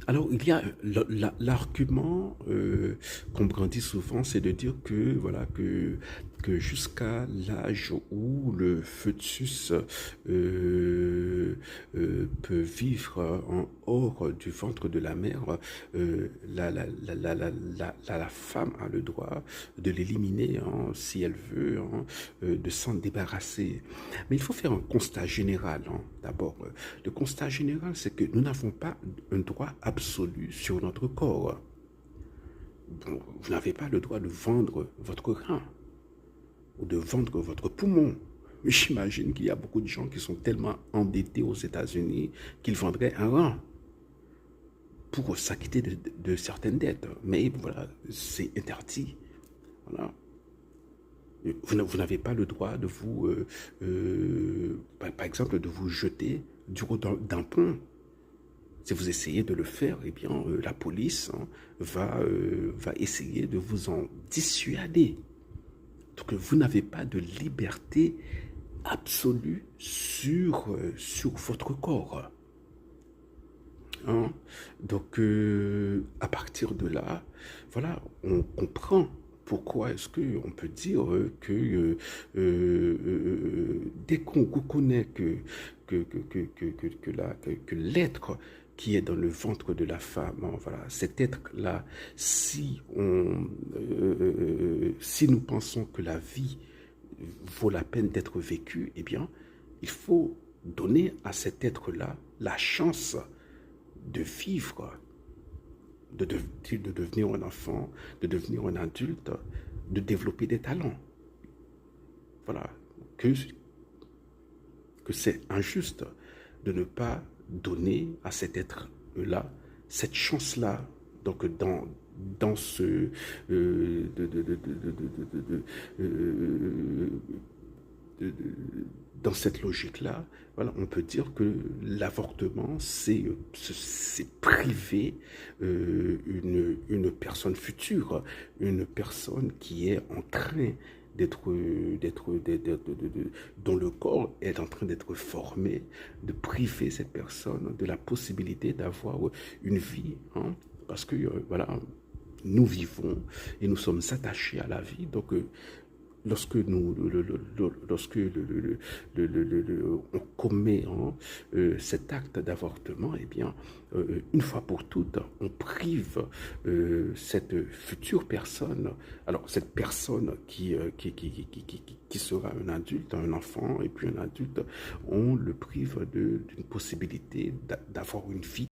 Alors, il y a l'argument qu'on brandit souvent, c'est de dire que voilà que jusqu'à l'âge où le fœtus peut vivre en hors du ventre de la mère, la femme a le droit de l'éliminer hein, si elle veut, hein, de s'en débarrasser. Mais il faut faire un constat général. Hein. D'abord, le constat général, c'est que nous n'avons pas un droit absolu sur notre corps. Bon, vous n'avez pas le droit de vendre votre rein ou de vendre votre poumon. J'imagine qu'il y a beaucoup de gens qui sont tellement endettés aux États-Unis qu'ils vendraient un rein pour s'acquitter de certaines dettes. Mais voilà, c'est interdit. Voilà. Vous n'avez pas le droit de vous, par exemple, de vous jeter du haut d'un pont. Si vous essayez de le faire, eh bien, la police hein, va essayer de vous en dissuader. Donc, vous n'avez pas de liberté absolue sur votre corps. Hein. Donc, à partir de là, voilà, on comprend pourquoi est-ce qu'on peut dire dès qu'on reconnaît que l'être qui est dans le ventre de la femme, hein, voilà, cet être-là, si nous pensons que la vie vaut la peine d'être vécue, eh bien, il faut donner à cet être-là la chance de vivre, de devenir un enfant, de devenir un adulte, de développer des talents. Voilà, que, que c'est injuste de ne pas donner à cet être-là cette chance-là. Donc, dans ce de- dans cette logique-là, voilà, on peut dire que l'avortement, c'est priver une personne future, une personne qui est en train dont le corps est en train d'être formé, de priver cette personne de la possibilité d'avoir une vie, hein, parce que voilà, nous vivons et nous sommes attachés à la vie, donc lorsque nous lorsque on commet hein, cet acte d'avortement, eh bien, une fois pour toutes, on prive cette future personne, alors cette personne qui sera un adulte, un enfant et puis un adulte, on le prive d'une possibilité d'avoir une vie